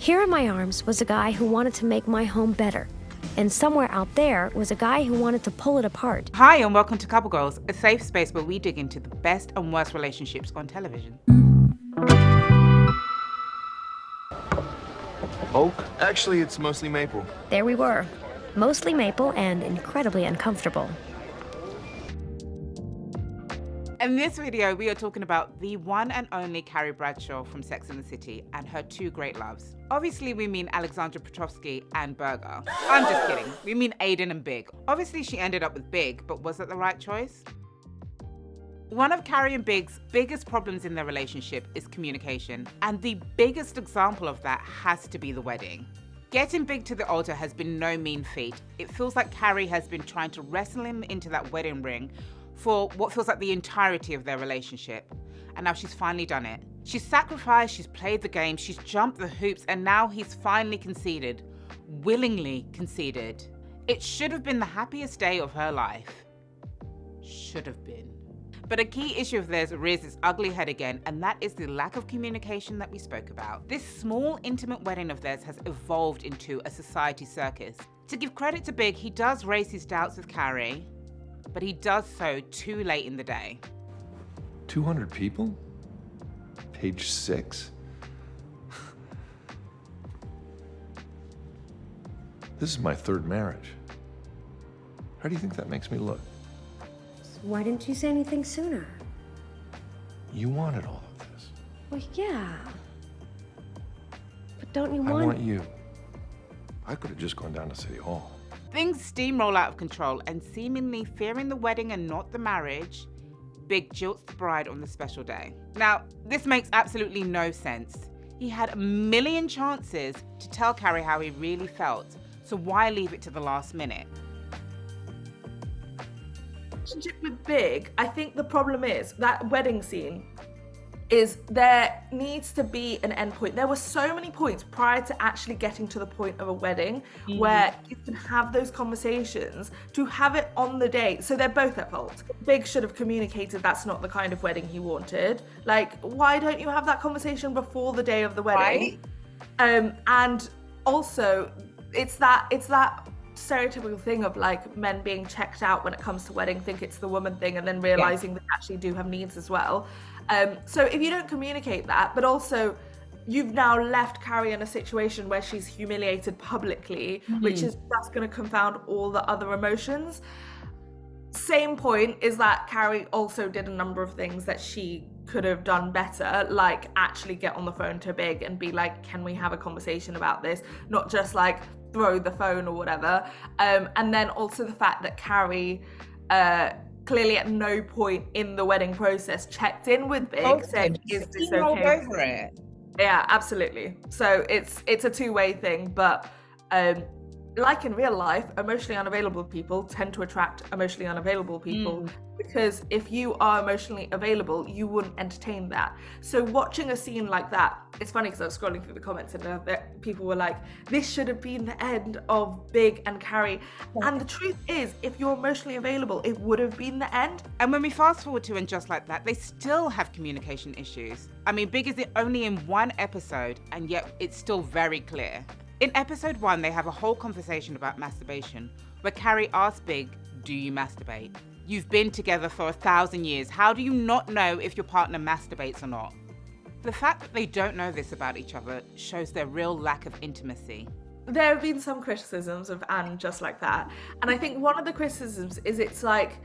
Here in my arms was a guy who wanted to make my home better. And somewhere out there was a guy who wanted to pull it apart. Hi, and welcome to Couple Girls, a safe space where we dig into the best and worst relationships on television. Oak? Actually, it's mostly maple. There we were, mostly maple and incredibly uncomfortable. In this video, we are talking about the one and only Carrie Bradshaw from Sex and the City and her two great loves. Obviously, we mean Alexandra Petrovsky and Berger. I'm just kidding. We mean Aiden and Big. Obviously, she ended up with Big, but was it the right choice? One of Carrie and Big's biggest problems in their relationship is communication, and the biggest example of that has to be the wedding. Getting Big to the altar has been no mean feat. It feels like Carrie has been trying to wrestle him into that wedding ring for what feels like the entirety of their relationship. And now she's finally done it. She's sacrificed, she's played the game, she's jumped the hoops, and now he's finally conceded, willingly conceded. It should have been the happiest day of her life. Should have been. But a key issue of theirs rears its ugly head again, and that is the lack of communication that we spoke about. This small, intimate wedding of theirs has evolved into a society circus. To give credit to Big, he does raise his doubts with Carrie, but he does so too late in the day. 200 people? Page 6? This is my third marriage. How do you think that makes me look? Why didn't you say anything sooner? You wanted all of this. Well, yeah. But don't you I want... want you. I could have just gone down to City Hall. Things steamroll out of control, and seemingly fearing the wedding and not the marriage, Big jilts the bride on the special day. Now, this makes absolutely no sense. He had a million chances to tell Carrie how he really felt, so why leave it to the last minute? Relationship with Big, I think the problem is that wedding scene is there needs to be an end point. There were so many points prior to actually getting to the point of a wedding where you can have those conversations to have it on the day. So they're both at fault. Big should have communicated that's not the kind of wedding he wanted. Like, why don't you have that conversation before the day of the wedding? Right. And also it's that stereotypical thing of like men being checked out when it comes to wedding, think it's the woman thing, and then realizing they actually do have needs as well. So if you don't communicate that, but also you've now left Carrie in a situation where she's humiliated publicly, which is just going to confound all the other emotions. Same point is that Carrie also did a number of things that she could have done better, like actually get on the phone to Big and be like, can we have a conversation about this? Not just like throw the phone or whatever. And then also the fact that Carrie clearly at no point in the wedding process checked in with Big, said, is this okay? Over it. Yeah, absolutely. So it's a two-way thing, but like in real life, emotionally unavailable people tend to attract emotionally unavailable people, because if you are emotionally available, you wouldn't entertain that. So watching a scene like that, it's funny because I was scrolling through the comments and people were like, this should have been the end of Big and Carrie. And the truth is, if you're emotionally available, it would have been the end. And when we fast forward to And Just Like That, they still have communication issues. I mean, Big is only in one episode, and yet it's still very clear. In episode 1, they have a whole conversation about masturbation, where Carrie asks Big, do you masturbate? You've been together for 1,000 years. How do you not know if your partner masturbates or not? The fact that they don't know this about each other shows their real lack of intimacy. There have been some criticisms of And Just Like That. And I think one of the criticisms is it's like,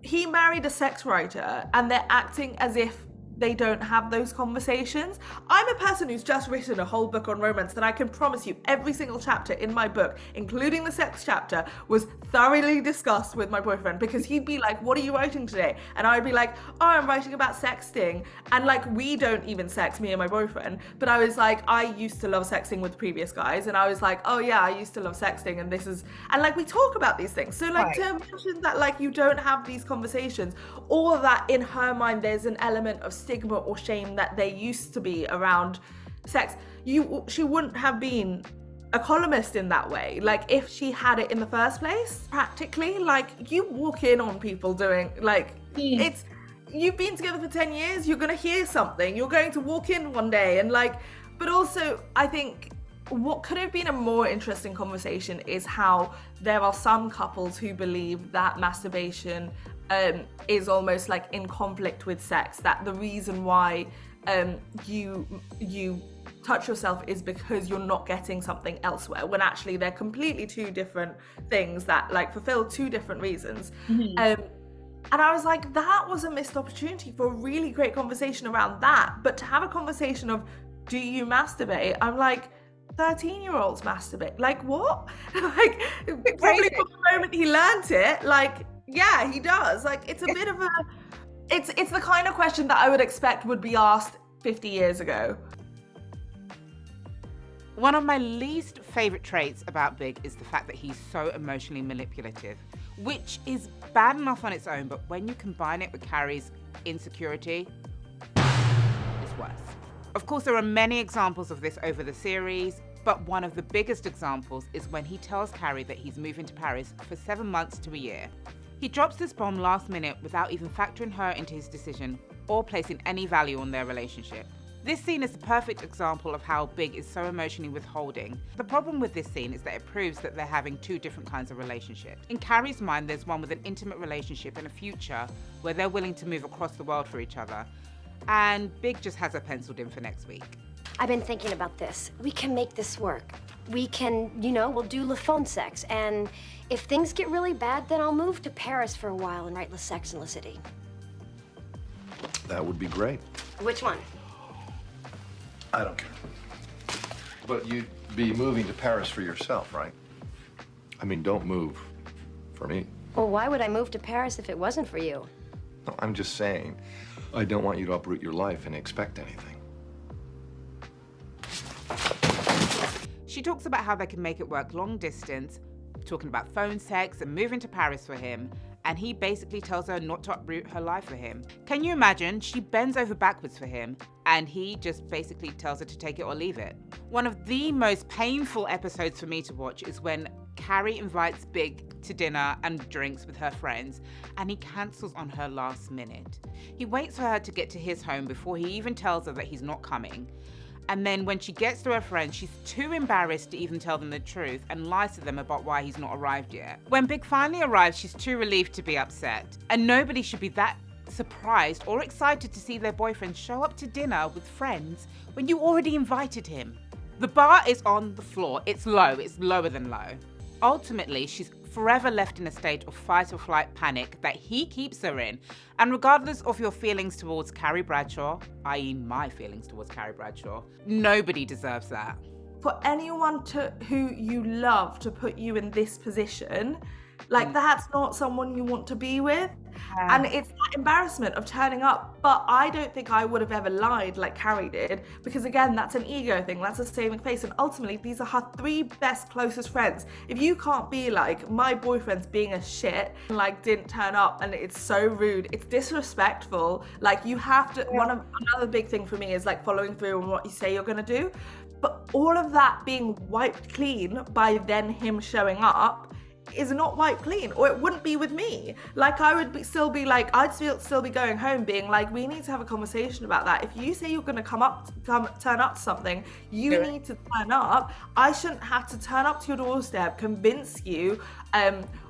he married a sex writer and they're acting as if they don't have those conversations. I'm a person who's just written a whole book on romance that I can promise you every single chapter in my book, including the sex chapter, was thoroughly discussed with my boyfriend, because he'd be like, what are you writing today? And I'd be like, oh, I'm writing about sexting. And like, we don't even sex, me and my boyfriend, but I was like, I used to love sexting with previous guys, and I was like, oh yeah, I used to love sexting, and this is, and like, we talk about these things. So like, to imagine that like you don't have these conversations, or that in her mind there's an element of stigma or shame that there used to be around sex, she wouldn't have been a columnist in that way. Like, if she had it in the first place, practically, like, you walk in on people doing, like, it's, you've been together for 10 years, you're gonna hear something, you're going to walk in one day and like, But also, I think what could have been a more interesting conversation is how there are some couples who believe that masturbation is almost like in conflict with sex, that the reason why you touch yourself is because you're not getting something elsewhere, when actually they're completely two different things that like fulfill two different reasons. And I was like, that was a missed opportunity for a really great conversation around that. But to have a conversation of, do you masturbate? I'm like, 13-year-olds masturbate. Like, what? Like, probably from the moment he learnt it, like, yeah, he does. Like, it's a bit of a... It's the kind of question that I would expect would be asked 50 years ago. One of my least favorite traits about Big is the fact that he's so emotionally manipulative, which is bad enough on its own, but when you combine it with Carrie's insecurity, it's worse. Of course, there are many examples of this over the series, but one of the biggest examples is when he tells Carrie that he's moving to Paris for 7 months to a year. He drops this bomb last minute without even factoring her into his decision or placing any value on their relationship. This scene is the perfect example of how Big is so emotionally withholding. The problem with this scene is that it proves that they're having two different kinds of relationships. In Carrie's mind, there's one with an intimate relationship and a future where they're willing to move across the world for each other. And Big just has her penciled in for next week. I've been thinking about this. We can make this work. We can, we'll do Le Phone Sex, and if things get really bad, then I'll move to Paris for a while and write Le Sex in the City. That would be great. Which one? I don't care. But you'd be moving to Paris for yourself, right? I mean, don't move for me. Well, why would I move to Paris if it wasn't for you? No, I'm just saying, I don't want you to uproot your life and expect anything. She talks about how they can make it work long distance, talking about phone sex and moving to Paris for him, and he basically tells her not to uproot her life for him. Can you imagine? She bends over backwards for him, and he just basically tells her to take it or leave it. One of the most painful episodes for me to watch is when Carrie invites Big to dinner and drinks with her friends, and he cancels on her last minute. He waits for her to get to his home before he even tells her that he's not coming. And then when she gets to her friends, she's too embarrassed to even tell them the truth and lies to them about why he's not arrived yet. When Big finally arrives, she's too relieved to be upset. And nobody should be that surprised or excited to see their boyfriend show up to dinner with friends when you already invited him. The bar is on the floor. It's low. It's lower than low. Ultimately, she's forever left in a state of fight or flight panic that he keeps her in. And regardless of your feelings towards Carrie Bradshaw, i.e. my feelings towards Carrie Bradshaw, nobody deserves that. For anyone who you love to put you in this position, like that's not someone you want to be with. And it's that embarrassment of turning up. But I don't think I would have ever lied like Carrie did, because again, that's an ego thing, that's a saving face. And ultimately, these are her 3 best closest friends. If you can't be like, my boyfriend's being a shit, like didn't turn up and it's so rude, it's disrespectful. Like you have to, another big thing for me is like following through on what you say you're gonna do. But all of that being wiped clean by then him showing up is not wiped clean, or it wouldn't be with me. Like I would still be going home being like, we need to have a conversation about that. If you say you're going to turn up to something, you need to turn up. I shouldn't have to turn up to your doorstep, convince you,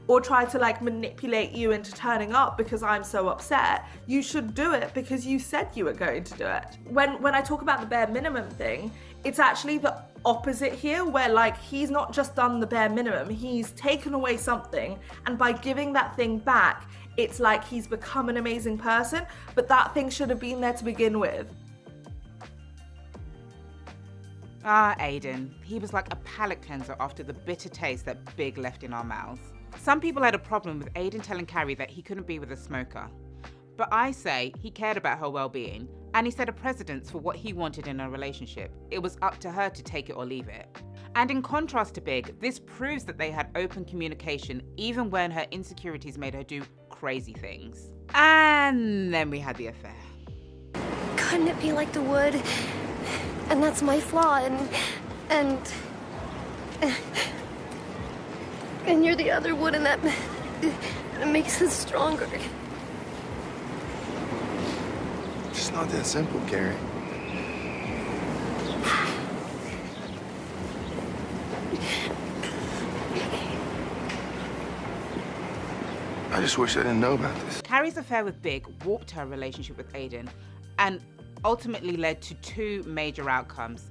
or try to like manipulate you into turning up because I'm so upset. You should do it because you said you were going to do it. When I talk about the bare minimum thing, it's actually the opposite here, where like he's not just done the bare minimum, he's taken away something, and by giving that thing back, it's like he's become an amazing person, but that thing should have been there to begin with. Aiden. He was like a palate cleanser after the bitter taste that Big left in our mouths. Some people had a problem with Aiden telling Carrie that he couldn't be with a smoker. But I say he cared about her well-being, and he set a precedence for what he wanted in a relationship. It was up to her to take it or leave it. And in contrast to Big, this proves that they had open communication even when her insecurities made her do crazy things. And then we had the affair. Couldn't it be like the wood? And that's my flaw, and you're the other wood, and that makes us stronger. It's not that simple, Carrie. just wish I didn't know about this. Carrie's affair with Big warped her relationship with Aiden and ultimately led to two major outcomes.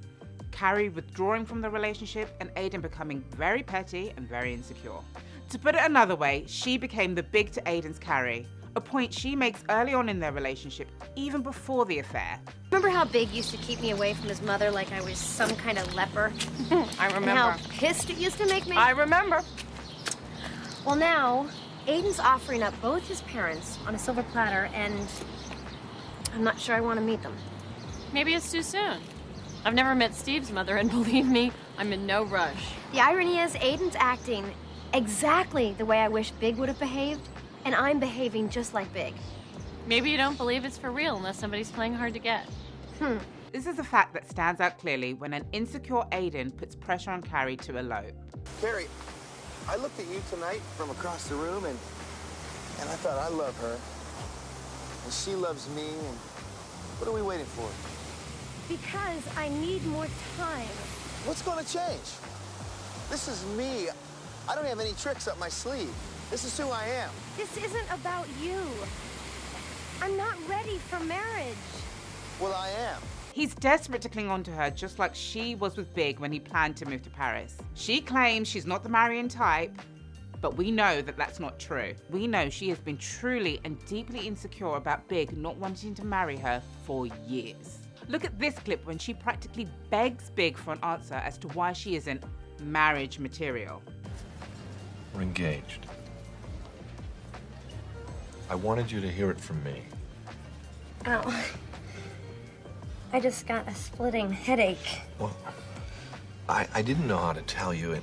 Carrie withdrawing from the relationship and Aiden becoming very petty and very insecure. To put it another way, she became the Big to Aiden's Carrie, a point she makes early on in their relationship, even before the affair. Remember how Big used to keep me away from his mother like I was some kind of leper? I remember. And how pissed it used to make me? I remember. Well, now, Aiden's offering up both his parents on a silver platter, and I'm not sure I want to meet them. Maybe it's too soon. I've never met Steve's mother, and believe me, I'm in no rush. The irony is, Aiden's acting exactly the way I wish Big would have behaved, and I'm behaving just like Big. Maybe you don't believe it's for real unless somebody's playing hard to get. This is a fact that stands out clearly when an insecure Aiden puts pressure on Carrie to elope. Carrie, I looked at you tonight from across the room, and I thought, I love her. And she loves me, and what are we waiting for? Because I need more time. What's going to change? This is me. I don't have any tricks up my sleeve. This is who I am. This isn't about you. I'm not ready for marriage. Well, I am. He's desperate to cling on to her, just like she was with Big when he planned to move to Paris. She claims she's not the marrying type, but we know that that's not true. We know she has been truly and deeply insecure about Big not wanting to marry her for years. Look at this clip when she practically begs Big for an answer as to why she isn't marriage material. We're engaged. I wanted you to hear it from me. Ow. I just got a splitting headache. Well, I didn't know how to tell you,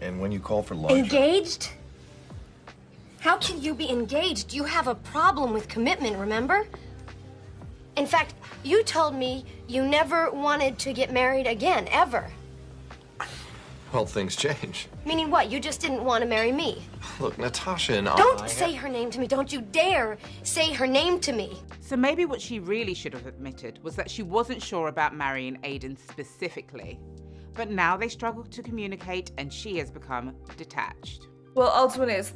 and when you called for lunch... Engaged? How can you be engaged? You have a problem with commitment, remember? In fact, you told me you never wanted to get married again, ever. Well, things change. Meaning what? You just didn't want to marry me. Look, Natasha and Don't say her name to me. Don't you dare say her name to me. So maybe what she really should have admitted was that she wasn't sure about marrying Aiden specifically. But now they struggle to communicate and she has become detached. Well, ultimately, it's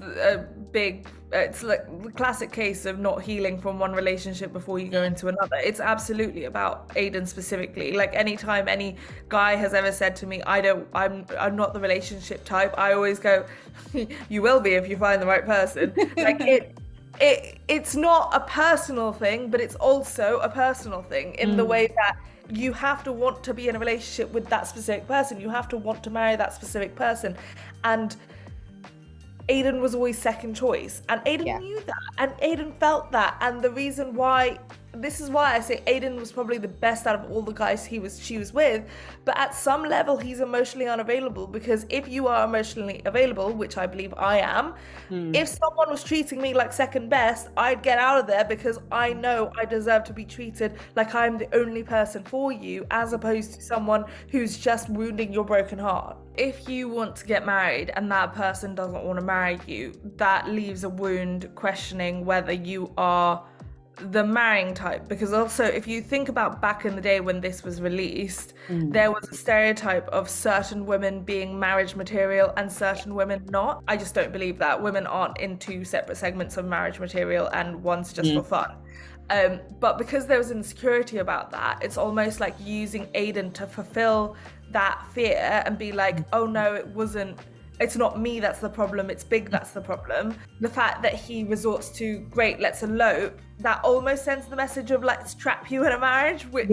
it's like the classic case of not healing from one relationship before you go into another. It's absolutely about Aiden specifically. Like, anytime any guy has ever said to me, I'm not the relationship type, I always go, you will be if you find the right person. Like, it's not a personal thing, but it's also a personal thing in the way that you have to want to be in a relationship with that specific person. You have to want to marry that specific person. And Aiden was always second choice, and Aiden knew that, and Aiden felt that, and the reason why, this is why I say Aiden was probably the best out of all the guys she was with, but at some level he's emotionally unavailable, because if you are emotionally available, which I believe I am, if someone was treating me like second best, I'd get out of there because I know I deserve to be treated like I'm the only person for you, as opposed to someone who's just wounding your broken heart. If you want to get married and that person doesn't want to marry you, that leaves a wound questioning whether you are the marrying type. Because also, if you think about back in the day when this was released, there was a stereotype of certain women being marriage material and certain women not. I just don't believe that. Women aren't in two separate segments of marriage material and one's just for fun. But because there was insecurity about that, it's almost like using Aiden to fulfill that fear and be like, oh no, it's not me that's the problem, it's Big that's the problem. The fact that he resorts to, great, let's elope, that almost sends the message of let's trap you in a marriage, which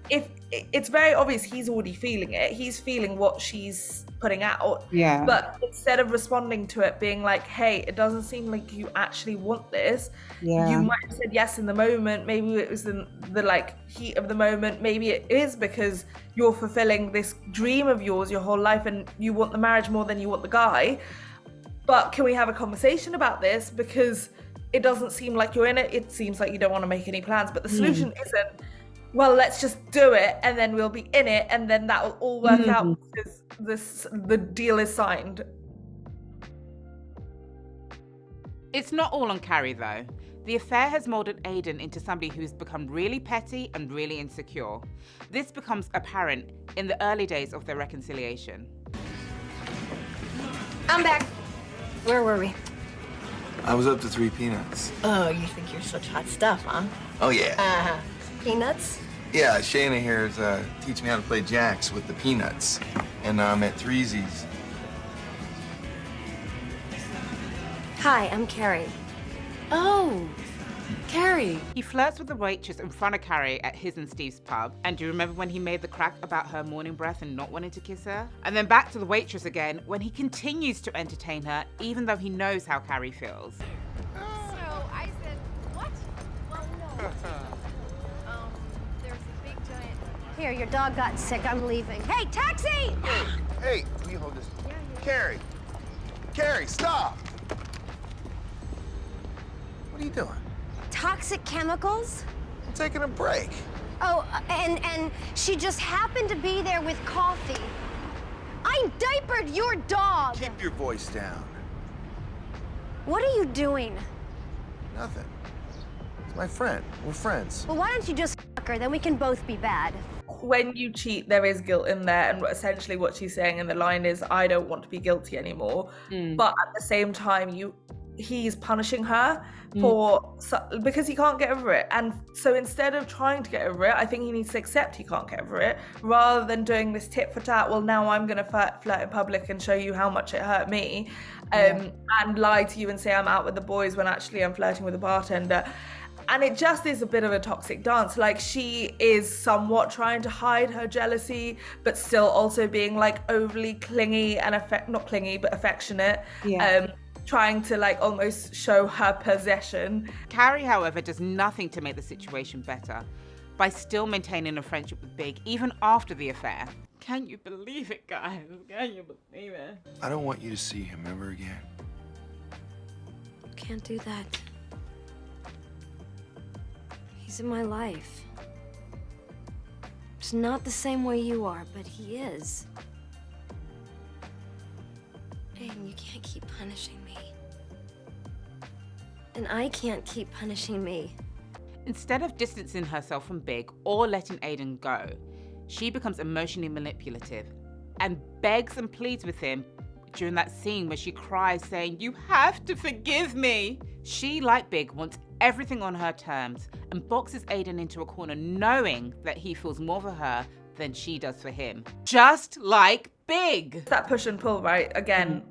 if it's very obvious he's already feeling it. He's feeling what she's putting out. Yeah. But instead of responding to it, being like, hey, it doesn't seem like you actually want this. Yeah. You might have said yes in the moment. Maybe it was in the like heat of the moment. Maybe it is because you're fulfilling this dream of yours your whole life and you want the marriage more than you want the guy. But can we have a conversation about this? Because it doesn't seem like you're in it. It seems like you don't want to make any plans. But the solution isn't, well, let's just do it and then we'll be in it and then that will all work out because the deal is signed. It's not all on Carrie though. The affair has molded Aiden into somebody who's become really petty and really insecure. This becomes apparent in the early days of their reconciliation. I'm back. Where were we? I was up to 3 peanuts. Oh, you think you're such hot stuff, huh? Oh, yeah. Uh-huh. Peanuts? Yeah, Shayna here is teaching me how to play jacks with the peanuts. And I'm at Threesies. Hi, I'm Carrie. Oh, Carrie. He flirts with the waitress in front of Carrie at his and Steve's pub. And do you remember when he made the crack about her morning breath and not wanting to kiss her? And then back to the waitress again when he continues to entertain her even though he knows how Carrie feels. So I said, what? Well, no. There's a big giant. Here, your dog got sick. I'm leaving. Hey, taxi! Hey, will you hold this? Carrie! Carrie, stop! What are you doing? Toxic chemicals? I'm taking a break. Oh, and she just happened to be there with coffee. I diapered your dog. Keep your voice down. What are you doing? Nothing. It's my friend. We're friends. Well, why don't you just fuck her? Then we can both be bad. When you cheat, there is guilt in there, and essentially what she's saying in the line is, I don't want to be guilty anymore. But at the same time, he's punishing her because he can't get over it. And so instead of trying to get over it, I think he needs to accept he can't get over it, rather than doing this tit for tat, well, now I'm going to flirt in public and show you how much it hurt me, and lie to you and say I'm out with the boys when actually I'm flirting with a bartender. And it just is a bit of a toxic dance. Like, she is somewhat trying to hide her jealousy, but still also being like overly clingy and not clingy, but affectionate. Trying to like almost show her possession. Carrie, however, does nothing to make the situation better by still maintaining a friendship with Big even after the affair. Can you believe it, guys? Can you believe it? I don't want you to see him ever again. Can't do that. He's in my life. It's not the same way you are, but he is. Aiden, you can't keep punishing me. And I can't keep punishing me. Instead of distancing herself from Big or letting Aiden go, she becomes emotionally manipulative and begs and pleads with him during that scene where she cries saying, "You have to forgive me." She, like Big, wants everything on her terms and boxes Aiden into a corner knowing that he feels more for her than she does for him. Just like Big. That push and pull, right? Again,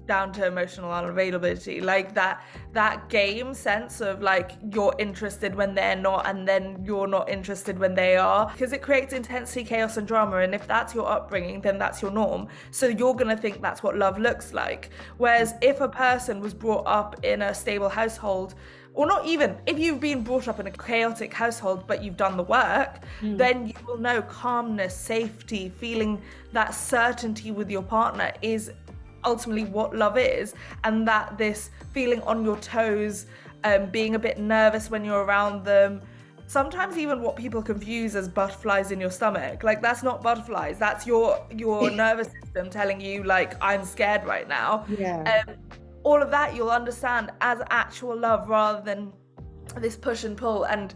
down to emotional unavailability. Like that game sense of like, you're interested when they're not, and then you're not interested when they are. Because it creates intensity, chaos, and drama. And if that's your upbringing, then that's your norm. So you're gonna think that's what love looks like. Whereas if a person was brought up in a stable household, or not even, if you've been brought up in a chaotic household, but you've done the work, then you will know calmness, safety, feeling that certainty with your partner is ultimately what love is. And that this feeling on your toes, being a bit nervous when you're around them, sometimes even what people confuse as butterflies in your stomach. Like, that's not butterflies, that's your nervous system telling you, like, I'm scared right now. All of that you'll understand as actual love rather than this push and pull. And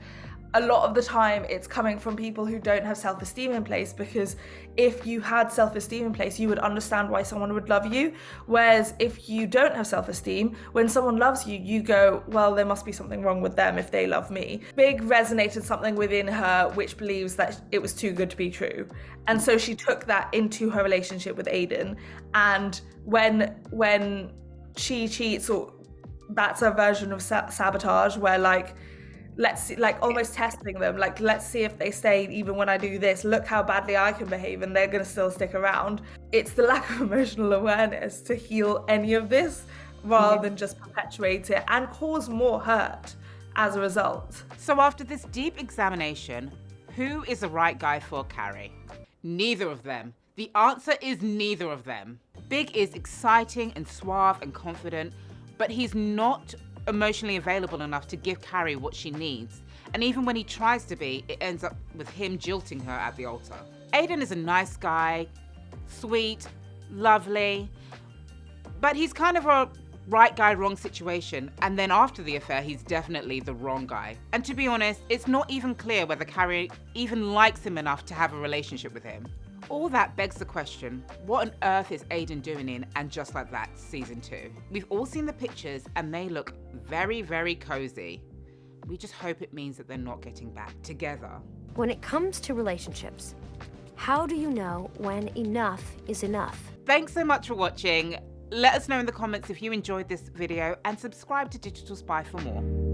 a lot of the time it's coming from people who don't have self-esteem in place, because if you had self-esteem in place, you would understand why someone would love you. Whereas if you don't have self-esteem, when someone loves you, you go, well, there must be something wrong with them if they love me. Big resonated something within her which believes that it was too good to be true. And so she took that into her relationship with Aiden. And when she cheats, or that's a version of sabotage where like, let's see, like almost testing them, like, let's see if they stay even when I do this, look how badly I can behave and they're gonna still stick around. It's the lack of emotional awareness to heal any of this rather than just perpetuate it and cause more hurt as a result. So after this deep examination, who is the right guy for Carrie? Neither of them. The answer is neither of them. Big is exciting and suave and confident, but he's not emotionally available enough to give Carrie what she needs. And even when he tries to be, it ends up with him jilting her at the altar. Aiden is a nice guy, sweet, lovely, but he's kind of a right guy, wrong situation, and then after the affair, he's definitely the wrong guy. And to be honest, it's not even clear whether Carrie even likes him enough to have a relationship with him. All that begs the question, what on earth is Aiden doing in And Just Like That season 2? We've all seen the pictures and they look very, very cozy. We just hope it means that they're not getting back together. When it comes to relationships, how do you know when enough is enough? Thanks so much for watching. Let us know in the comments if you enjoyed this video and subscribe to Digital Spy for more.